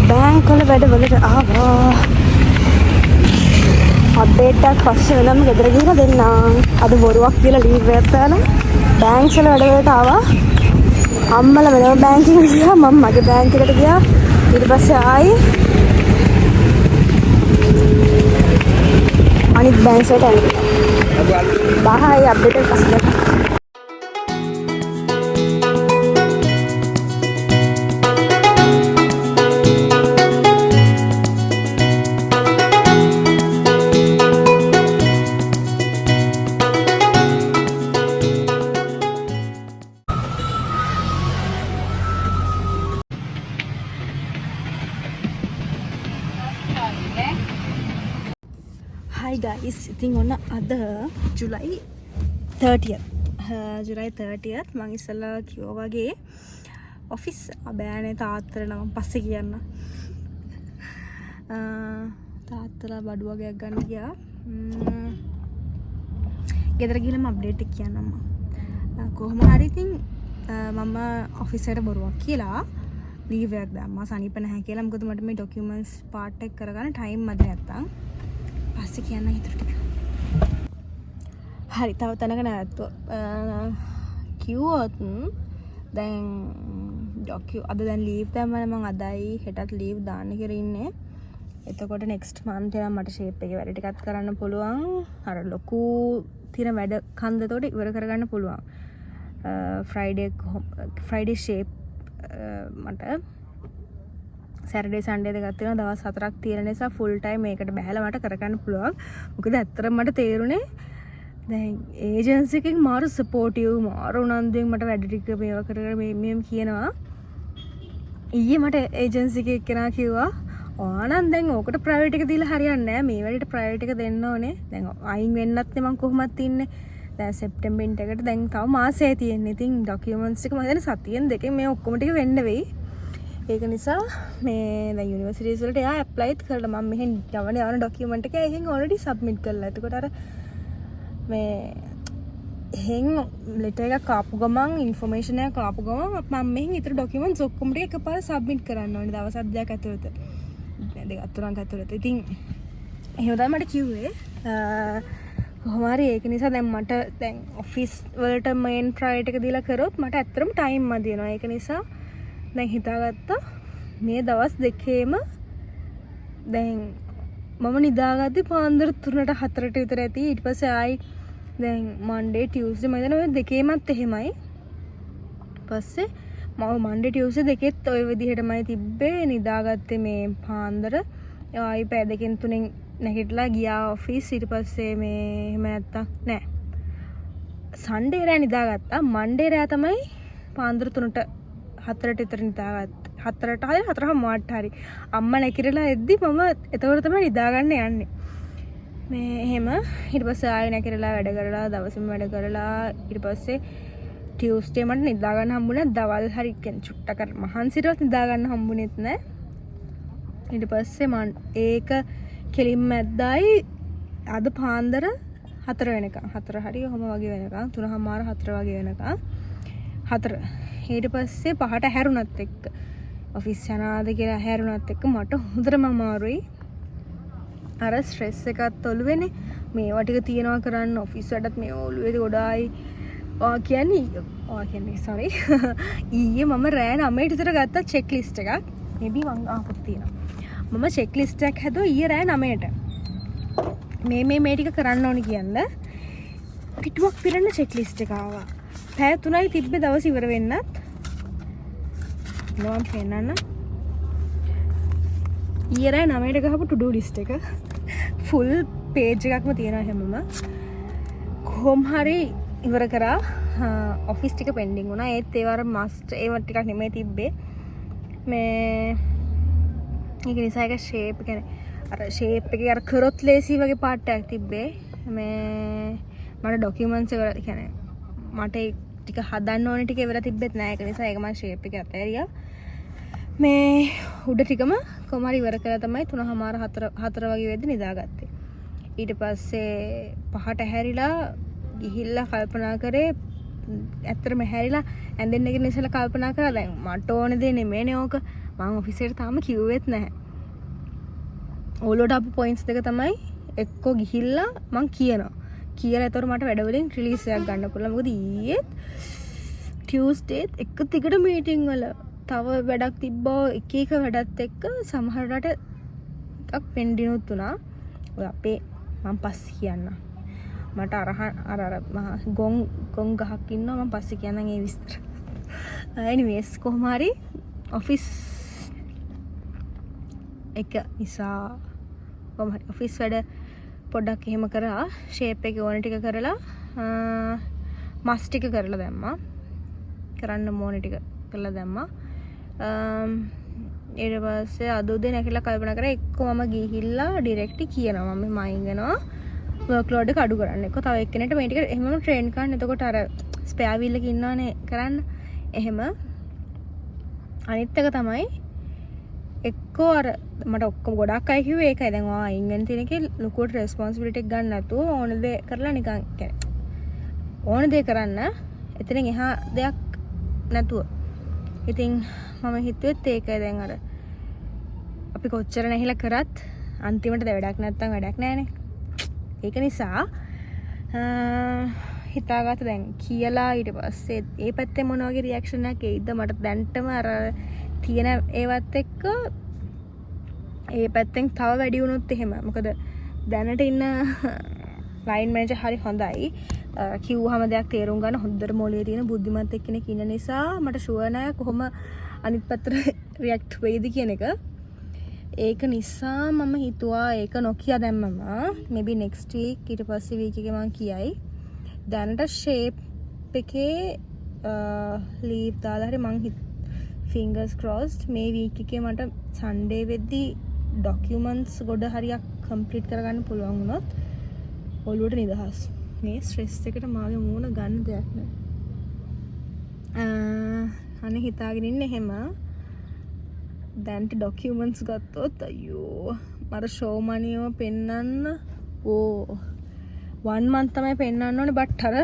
Bank වල වැඩවලට ආවා. අප්ඩේට් එකක් පස්සේ වෙනම ගෙදර ගිහලා දෙන්නම්. අද බොරුවක් කියලා ලීව් එකක් දාලා බෑන්ක්ස් වල වැඩවලට ආවා. අම්මලා වෙනම බෑන්ක් එකට ගියා, මම මගේ බෑන්ක් එකට ගියා. ඊට පස්සේ ආයි අනිත් බෑන්ක්ස් වලට ඇවිල්ලා. බාහයි අප්ඩේට් එක පස්සේ දැක්කා. Hi guys, ඉතින් ඔන්න අද ජුලයි 30th මම ඉස්සෙල්ලා කිව්වා වගේ ඔෆිස් බෑනේ තාත්තට නම් පස්සේ කියන්න. තාත්තලා බඩු වගේක් ගන්න ගියා. ගෙදර ගිහලා මම අප්ඩේට් එක කියන්නම්. කොහොම හරි ඉතින් මම ඔෆිස් එකට බොරුවක් කියලා ලීව් එකක් දැම්මා. සනීප නැහැ කියලා. මොකද මට මේ ඩොකියුමන්ට්ස් පාර්ට් එක කරගන්න ටයිම් මැද නැත්තම්. පස්සේ කියන්න හිතට ටික. හරි තව තැනක නැවතුවා. කිව්වොත් දැන් අද දැන් ලීව් දැම්මම මම අදයි හෙටත් ලීව් දාන්න කියලා ඉන්නේ. එතකොට next month එක මට ෂේප් එකේ වැඩ ටිකක් කරන්න පුළුවන්. අර ලොකු තියෙන වැඩ කන්ද එතකොට ඉවර කරගන්න පුළුවන්. Friday ෂේප් මට සැටර්ඩේ සන්ඩේ දෙකක් තියෙනවා. දවස් 4ක් තියෙන නිසා ෆුල් ටයිම් මේකට බහැලා මට කරගන්න පුළුවන්. මොකද ඇත්තටම මට තේරුනේ දැන් ඒජන්සි එකෙන් මාරු සපෝටිව් මාරු උනන්දුවෙන් මට වැඩ ටික මේවා කරගෙන මේ කියනවා. ඊයේ මට ඒජන්සි එකේ කෙනා කිව්වා ආනන්ද දැන් ඕකට ප්‍රයිවට් එක දීලා හරියන්නේ නැහැ. මේ වැඩේට ප්‍රයිවට් එක දෙන්න ඕනේ. දැන් අයින් වෙන්නත් නේ මම කොහොමද ඉන්නේ. දැන් සෙප්ටැම්බර් එකට දැන් තව මාසෙයි තියෙන්නේ. ඉතින් ඩොකියුමන්ට්ස් එක මම හිතන්නේ සතියෙන් දෙකෙන් මේ ඔක්කොම ටික වෙන්න වෙයි. ඒක නිසා මේ දැන් යුනිවර්සිටිස් වලට එයා ඇප්ලයිත් කරලා මම මෙහෙන් යවන ඩොකියුමන්ට් එක එහෙන් ඔල්රෙඩි සබ්මිට් කරලා. එතකොට අර මේ එහෙන් ලෙටර් එකක් ආපු ගමන් ඉන්ෆර්මේෂන් එකක් ආපු ගමන් මම මෙහෙන් ඊතර ඩොකියුමන්ට්ස් ඔක්කොම ටික එකපාර සබ්මිට් කරන්න ඕනේ දවස් 7ක් ඇතුළත. දෙකක් තුනක් ඇතුළත. ඉතින් එහෙම තමයි මට කිව්වේ. කොහොම හරි ඒක නිසා දැන් මට දැන් ඔෆිස් වලට මේන් ප්‍රයිවට් එක දීලා කරොත් මට ඇත්තටම ටයිම් මදි වෙනවා. ඒක නිසා දැන් හිතාගත්තා මේ දවස් දෙකේම දැන් මම නිදාගත්තේ පාන්දර 3ට 4ට විතර ඇති. ඊට පස්සේ ආයි දැන් මන්ඩේ ටියුස්ඩේ මම හිතන්නේ ඔය දෙකේමත් එහෙමයි. පස්සේ මම මන්ඩේ ටියුස්ඩේ දෙකෙත් ඔය විදිහටමයි තිබ්බේ. නිදාගත්තේ මේ පාන්දර. ආයි පැය දෙකෙන් තුනෙන් නැගිටලා ගියා ඔෆිස්. ඊට පස්සේ මේ එහෙම නැත්තම් නෑ. සන්ඩේ රෑ නිදාගත්තා. මන්ඩේ රෑ තමයි පාන්දර 3ට 4ට විතර නිදාගත්තා. 4ට හරි 4:00 හරි අම්මා නැකිරලා එද්දි මම එතකොට තමයි නිදාගන්න යන්නේ. මේ එහෙම ඊට පස්සේ ආයෙ නැකිරලා වැඩ කරලා දවසෙම වැඩ කරලා ඊට පස්සේ ටියුස්ඩේ මට නිදා ගන්න හම්බුනේ දවල් හරි කියන්නේ චුට්ටක් මහන්සියටවත් නිදා ගන්න හම්බුනේත් නැහැ. ඊට පස්සේ මම ඒක කෙලින්ම ඇද්දායි අද පාන්දර 4 වෙනකම් 4 හරි ඔහම වගේ වෙනකම් 3:00 4 වගේ වෙනකම් 4 ඊට පස්සේ 5ට හැරුණත් එක්ක ඔෆිස් යනාද කියලා හැරුණත් එක්ක මට හොඳටම අමාරුයි. අර ස්ට්‍රෙස් එකත් ඔළුවේනේ. මේවා ටික තියනවා කරන්න ඔෆිස් වැඩත් මේ ඔළුවේ ගොඩායි. කියන්නේ sorry. ඊයේ මම රෑ 9ට විතර ගත්ත චෙක් ලිස්ට් එකක්. maybe මං ආපුත් තියෙනවා. මම චෙක් ලිස්ට් එකක් හැදුවා ඊයේ රෑ 9ට. මේ ටික කරන්න ඕනි කියන්න. පිටුවක් පිරෙන්න චෙක් ලිස්ට් එක ආවා. පැය 3යි තිබ්බේ දවස් ඉවර වෙන්නත්. මම පෙන්නන්න. ඊයේ රෑ 9ට ගහපු to do list එක full page එකක්ම තියෙනවා හැමම. කොහොම හරි ඉවර කරා. ඔෆිස් ටික පෙන්ඩින් වුණා. ඒත් ඒවර මස්ට් ඒවත් ටිකක් නෙමෙයි තිබ්බේ. මේ ඒක නිසා ඒක ෂේප් කියන්නේ අර ෂේප් එකේ අර කරොත් ලේසි වගේ පාර්ට් එකක් තිබ්බේ. මේ මට ඩොකියුමන්ට්ස් වල කියන්නේ මට ටික හදන්න ඕනේ ටික ඉවර තිබ්බෙත් නෑ. ඒක නිසා ඒක මම ෂේප් එක අතහැරියා. මේ උඩ ටිකම කොහොම හරි ඉවර කරලා තමයි 3:00 4 වගේ වෙද්දි නිදාගත්තේ. ඊට පස්සේ 5ට හැරිලා ගිහිල්ලා කල්පනා කරේ ඇත්තටම හැරිලා ඇඳෙන්න එක ඉස්සෙල්ලා කල්පනා කරා දැන් මට ඕන දේ නෙමෙයිනේ ඕක මම ඔෆිස් එකට තාම කිව්වෙත් නැහැ. ඕලොට අපු පොයින්ට්ස් දෙක තමයි එක්කෝ ගිහිල්ලා මං කියනවා. කියලා එතකොට මට වැඩ වලින් රිලීස් එකක් ගන්න පුළුවන්. මොකද ඊයේ ටියුස්ඩේත් එක දිගට මීටින් වල තව වැඩක් තිබ්බා එක එක වැඩත් එක්ක සමහරකට එකක් පෙන්ඩිනුත් වුණා. ඔය අපේ මම පස්සේ කියන්න. මට අර ගොන් ගහක් ඉන්නවා මම පස්සේ කියන්නම් ඒ විස්තර. anyways කොහොම හරි ඔෆිස් එක නිසා කොහොම හරි ඔෆිස් වැඩ පොඩ්ඩක් එහෙම කරා ෂේප් එකේ ඕන ටික කරලා මස් ටික කරලා දැම්මා. කරන්න ඕන ටික කරලා දැම්මා. ඊට පස්සේ අද උදේ නැගිටලා කල්පනා කරා එක්ක මම ගිහිල්ලා ඩිරෙක්ට් කියනවා මම මයින් වෙනවා වර්ක් ලෝඩ් එක අඩු කරන්න. එක්ක තව එක්කෙනෙක්ට මේ ටික එහෙමම ට්‍රේන් කරන්න. එතකොට අර ස්පෙයා වීල් එක ඉන්නවනේ කරන්න. එහෙම අනිත් එක තමයි එක්කෝ අර මට ඔක්කොම ගොඩක් අය කිව්වේ ඒකයි. දැන් ඔයා අයින් වෙන තියෙන එකේ ලොකුවට රෙස්පොන්සිබිලිටි එක ගන්න නැතුව ඕන දේ කරලා නිකන් කියන්නේ ඕන දේ කරන්න. එතනින් එහා දෙයක් නැතුව. ඉතින් මම හිතුවෙත් ඒකයි දැන් අර අපි කොච්චර නැහිලා කරත් අන්තිමට වැඩක් නැත්තම් වැඩක් නැහනේ. ඒක නිසා හිතාගත්ත දැන් කියලා ඊට පස්සේ ඒ පැත්තේ මොන වගේ රියැක්ෂන් එකක් එයිද මට දැන්ටම අර තියෙන ඒවත් එක්ක ඒ පැත්තෙන් තව වැඩි වුණොත් එහෙම. මොකද දැනට ඉන්න ලයින් මැනේජර් හරි හොඳයි. කිව්වහම දෙයක් තේරුම් ගන්න හොඳට මොලේ තියෙන බුද්ධිමත් එක්කෙනෙක් ඉන්න නිසා මට ෂුවර් නෑ කොහොම අනිත් පැත්තට රියැක්ට් වෙයිද කියන එක. ඒක නිසා මම හිතුවා ඒක නොකිය දැම්මම maybe next week ඊට පස්සේ week එකේ මම කියයි. දැනට shape එකේ leave දාලා හරි මං fingers crossed මේ week එකේ මට Sunday වෙද්දි documents ගොඩ හරියක් complete කරගන්න පුළුවන් වුණොත් ඔළුවට නිදහස්. මේ ස්ට්‍රෙස් එකට මාගේ මූණ ගන්න දෙයක් නෑ. අනේ හිතාගෙන ඉන්න එහෙම දැන්ට ඩොකියුමන්ට්ස් ගත්තොත් අයියෝ මට ෂෝ මනියව පෙන්නන්න 1 month තමයි පෙන්නන්න ඕනේ. බට් අර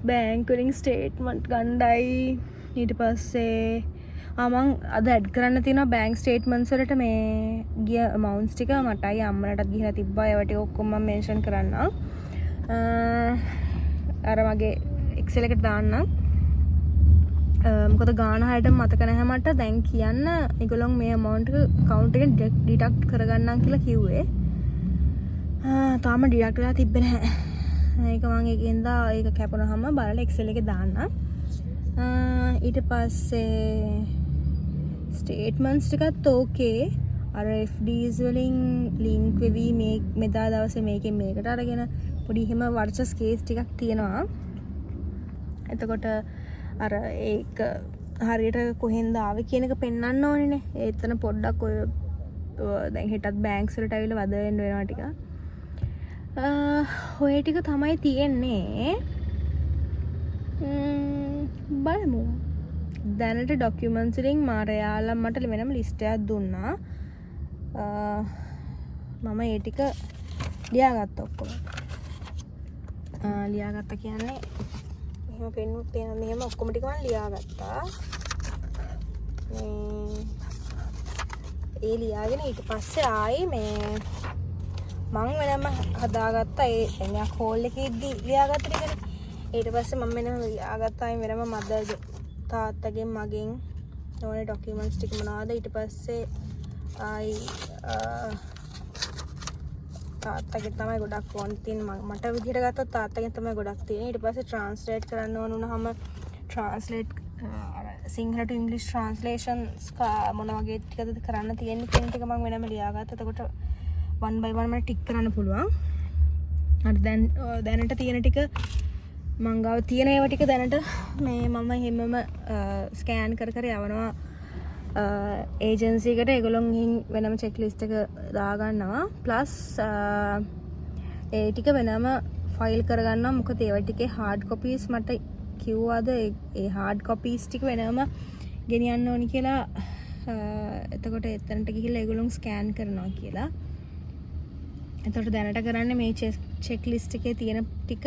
බැංක් වලින් ස්ටේට්මන්ට් ගණ්ඩයි ඊට පස්සේ මං අද ඇඩ් කරන්න තියෙනවා බැංක් ස්ටේට්මන්ට්ස් වලට මේ ගිය අමවුන්ට්ස් ටික මටයි අම්මලටත් ගිහලා තිබ්බා. ඒවා ටික ඔක්කොම මම මෙන්ෂන් කරන්න. අර මගේ එක්සෙල් එකට දාන්නම්. මොකද ගාන හරියට මතක නැහැ මට. දැන් කියන්න ඒගොල්ලෝ මේ amount එක account එකෙන් deduct කරගන්නම් කියලා කිව්වේ. තාම deduct වෙලා තිබ්බේ නැහැ. ඒක මම ඒකෙන්ද ඒක කැපුණාම බලලා Excel එකේ දාන්න. ඊට පස්සේ statements ටිකත් okay. අර FDs වලින් link වෙවි මේ මෙදා දවසේ මේකෙන් මේකට අරගෙන පොඩි එහෙම වර්චස් කේස් ටිකක් තියෙනවා. එතකොට අර ඒක හරියට කොහෙන්ද ආවේ කියන එක පෙන්වන්න ඕනේනේ. එතන පොඩ්ඩක් ඔය දැන් හෙටත් බැංක්ස් වලට ඇවිල්ලා වද වෙන්න වෙනවා ටික. ඔය ටික තමයි තියෙන්නේ. බලමු. දැනට ඩොකියුමන්ට්ස් වලින් මාරයාලා මට වෙනම ලිස්ට් එකක් දුන්නා. මම ඒ ටික ලියාගත්තා ඔක්කොම. ලියාගත්තා කියන්නේ එහෙම පෙන්නුත් තියෙනවා. මෙහෙම ඔක්කොම ටික මම ලියාගත්තා. ඒ ලියාගෙන ඊට පස්සේ ආයේ මේ මම වෙනම හදාගත්තා. ඒ එන්නේ කෝල් එකේදී ලියාගත්ත ටිකනේ. ඊට පස්සේ මම වෙනම ලියාගත්තා වෙනම මදර්ගේ තාත්තගෙන් මගෙන් ඕනේ ඩොකියුමන්ට්ස් ටික මොනවාද. ඊට පස්සේ ආයි තාත්තගෙන් තමයි ගොඩක් ඕන තියෙන්නේ. මට විදිහට ගත්තොත් තාත්තගෙන් තමයි ගොඩක් තියෙන්නේ. ඊට පස්සේ ට්‍රාන්ස්ලේට් කරන්න ඕන වුණාම ට්‍රාන්ස්ලේට් සිංහල ටු ඉංග්‍රීසි ට්‍රාන්ස්ලේෂන්ස් මොන වගේ ටිකද කරන්න තියෙන්නේ කියන ටික මම වෙනම ලියාගත්තා. එතකොට 1 by 1 මට ටික් කරන්න පුළුවන්. හරි දැනට තියෙන ටික මං ගාව තියෙන ඒවා ටික දැනට මේ මම හැමම ස්කෑන් කර කර යවනවා ඒජන්සි එකට. ඒගොල්ලොන් වෙනම චෙක් ලිස්ට් එක දාගන්නවා. ප්ලස් ඒ ටික වෙනම ෆයිල් කරගන්නවා. මොකද ඒවා ටිකේ හાર્ඩ් කොපීස් මට කිව්වාද ඒ හાર્ඩ් කොපීස් ටික වෙනම ගෙනියන්න ඕනි කියලා. එතකොට එතනට ගිහිල්ලා ඒගොල්ලොන් ස්කෑන් කරනවා කියලා. එතකොට දැනට කරන්නේ මේ චෙක් ලිස්ට් එකේ තියෙන ටික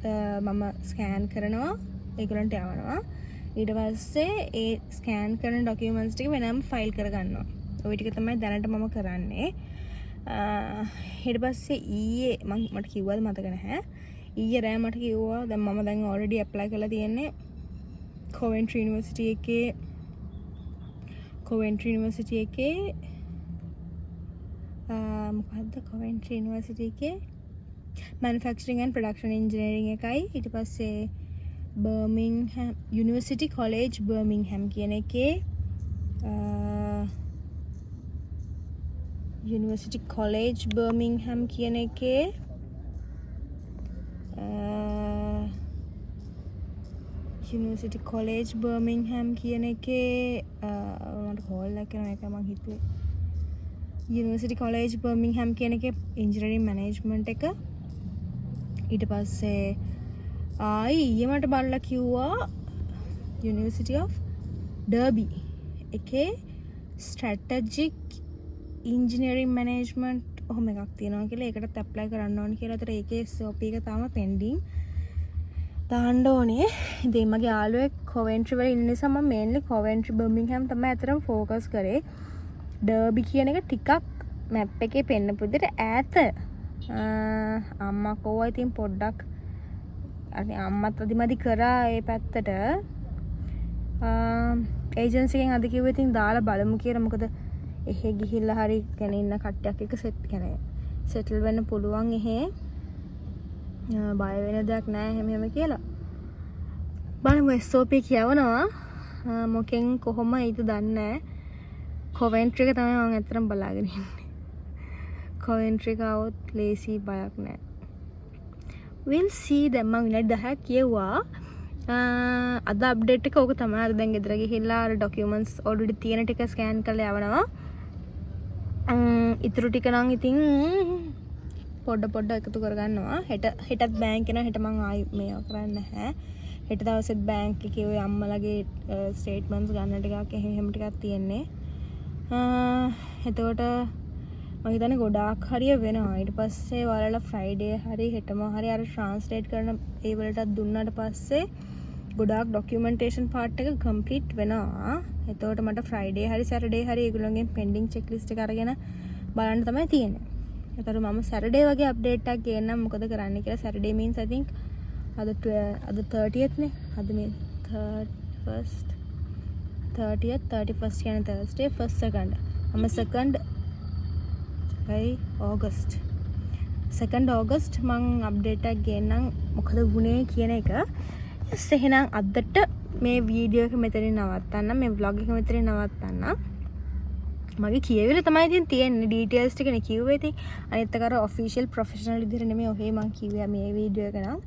මම ස්කෑන් කරනවා ඒගොල්ලන්ට යවනවා ඊට පස්සේ ඒ ස්කෑන් කරන ඩොකියුමන්ට්ස් ටික වෙනම ෆයිල් කරගන්නවා ඔය ටික තමයි දැනට මම කරන්නේ ඊට පස්සේ ඊයේ මට කිව්වද මතක නැහැ ඊයේ රෑ මට කිව්වා දැන් මම දැන් ඔල්රෙඩි ඇප්ලයි කරලා තියෙන්නේ Coventry University එකේ මොකද්ද Coventry University එකේ Manufacturing and Production Engineering එකයි ඊට පස්සේ Birmingham University College Birmingham කියන එකේ University College Birmingham කියන එකේ University College Birmingham කියන එකේ මට කෝල් එකක් කරන එක මම හිතුවේ University College Birmingham කියන එකේ engineering management එක ඊට පස්සේ ඊයේ මට බලලා කිව්වා University of Derby එකේ strategic engineering management ඔහොම එකක් තියෙනවා කියලා ඒකටත් apply කරන්න ඕනේ කියලා. ඒතර ඒකේ SOP එක තාම pending. දාන්න ඕනේ. ඉතින් මගේ යාළුවෙක් Coventry වල ඉන්න නිසා මම mainly Coventry Birmingham තමයි අතරම focus කරේ. Derby කියන එක ටිකක් map එකේ පෙන්නපු විදිහට ඈත. අම්මා කෝවා ඉතින් පොඩ්ඩක් අනේ අම්මත් අදිමදි කරා ඒ පැත්තට. ඒජන්සි එකෙන් අද කිව්වේ ඉතින් දාලා බලමු කියලා. මොකද එහෙ ගිහිල්ලා හරි කෙනෙක් ඉන්න කට්ටියක් එක සෙටල් වෙන්න පුළුවන් එහෙ. බය වෙන දෙයක් නෑ එහෙම කියලා. බලමු SOP කියවනවා. මොකෙන් කොහොම ඊට දන්නේ නෑ. Coventry එක තමයි මම ඇත්තටම බලාගෙන ඉන්නේ. Coventry එක આવොත් ලේසි බයක් නෑ. We'll see දැන් මම විනාඩි 10ක් කියුවා. අද අප්ඩේට් එක ඕක තමයි. අර දැන් ගෙදර ගිහිල්ලා අර ડોකියුමන්ට්ස් ඔල්රෙඩි තියෙන ටික ස්කෑන් කරලා යවනවා. ඉතුරු ටික නම් ඉතින් පොඩ එකතු කරගන්නවා. හෙටත් බැංක් එනවා. හෙට මං ආයි මේව කරන්නේ නැහැ. හෙට දවසෙත් බැංක් එකේ ඔය අම්මලාගේ ස්ටේට්මන්ට්ස් ගන්න ටිකක් එහෙම ටිකක් තියෙන්නේ. එතකොට මම හිතන්නේ ගොඩාක් හරිය වෙනවා. ඊට පස්සේ ඔයාලලා ෆ්‍රයිඩේ හරි හෙටම හරි අර ට්‍රාන්ස්ලේට් කරන ඒ වලටත් දුන්නාට පස්සේ ගොඩාක් ડોකියුමන්ටේෂන් පාර්ට් එක කම්ප්ලීට් වෙනවා. එතකොට මට ෆ්‍රයිඩේ හරි සැටර්ඩේ හරි ඒගොල්ලෝගෙන් පෙන්ඩින් චෙක් ලිස්ට් එක අරගෙන බලන්න තමයි තියෙන්නේ. එතකොට මම සැටර්ඩේ වගේ අප්ඩේට් එකක් ගේන්නම් මොකද කරන්න කියලා. සැටර්ඩේ means I think අද 30th නේ. අද මේ 30th 31st කියන්නේ Thursday 1st 2nd. මම 2nd August 2nd August මං අප්ඩේට් එකක් ගේන්නම් මොකද වුනේ කියන එක. එහෙනම් අදට මේ වීඩියෝ එක මෙතනින් නවත්තන්න. මේ vlog එක මෙතනින් නවත්තන්න. මගේ කියවිල තමයි ඉතින් තියෙන්නේ ඩීටේල්ස් ටිකනේ කිව්වේ. ඉතින් අනිත් එක අර ඔෆිෂියල් ප්‍රොෆෙෂනල් විදිහට නෙමෙයි ඔහේ මං කිව්වා මේ වීඩියෝ එක නම්.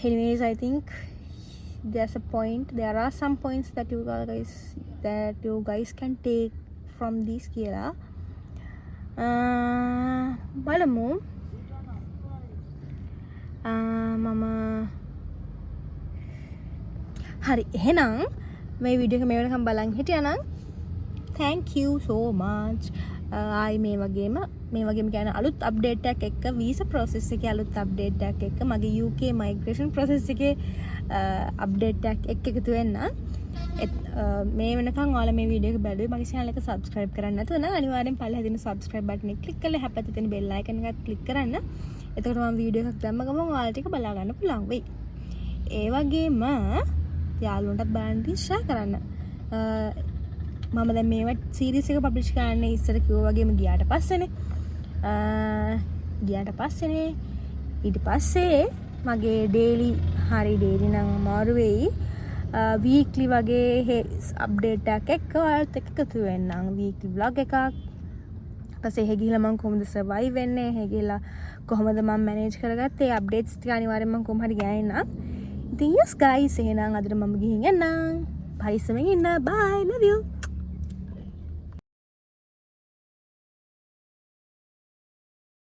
Anyways I think there are some points that you guys can take from this කියලා. බලමු. මම හරි එහෙනම් මේ වීඩියෝ එක මේ වෙනකම් බලන් හිටියා නම් thank you so much. ආයි මේ වගේම කියන්නේ අලුත් අප්ඩේට් එකක් එක්ක වීසා process එකේ අලුත් අප්ඩේට් එකක් එක්ක මගේ UK migration process එකේ අප්ඩේට් එකක් එක්ක එකතු වෙන්න. මේ වෙනකන් ඔයාලා මේ වීඩියෝ එක බැලුවේ මගේ channel එක subscribe කරන්න නැතුව නම් අනිවාර්යෙන් පල්ලෙහා තියෙන subscribe button එක click කරලා හැපැත්තේ තියෙන bell icon එකත් click කරන්න. එතකොට මම වීඩියෝ එකක් දැම්ම ගමන් ඔයාලට ඒක බලා ගන්න පුළුවන් වෙයි. ඒ වගේම යාළුවන්ටත් බලන්න share කරන්න. මම දැන් මේවා සීරීස් එක පබ්ලිෂ් කරන්න ඉස්සර කිව්වා වගේම ගියාට පස්සේනේ ඊට පස්සේ මගේ ඩේලි නම් අමාරු වෙයි වීක්ලි වගේ අප්ඩේට් එකක් එක්ක ඔයාලත් එක්ක එකතු වෙන්නම් වීක්ලි vlog එකක් ඊපස්සේ එහෙ ගිහලා මම කොහොමද සර්වයිව් වෙන්නේ එහෙ ගිහලා කොහොමද මම මැනේජ් කරගත්තේ අප්ඩේට්ස් ටික අනිවාර්යෙන්ම මම කොහොම හරි ගෑනින්නම් ඉතින් yes guys එහෙනම් අදට මම ගිහින් යන්නම් පරිස්සමෙන් ඉන්න bye love you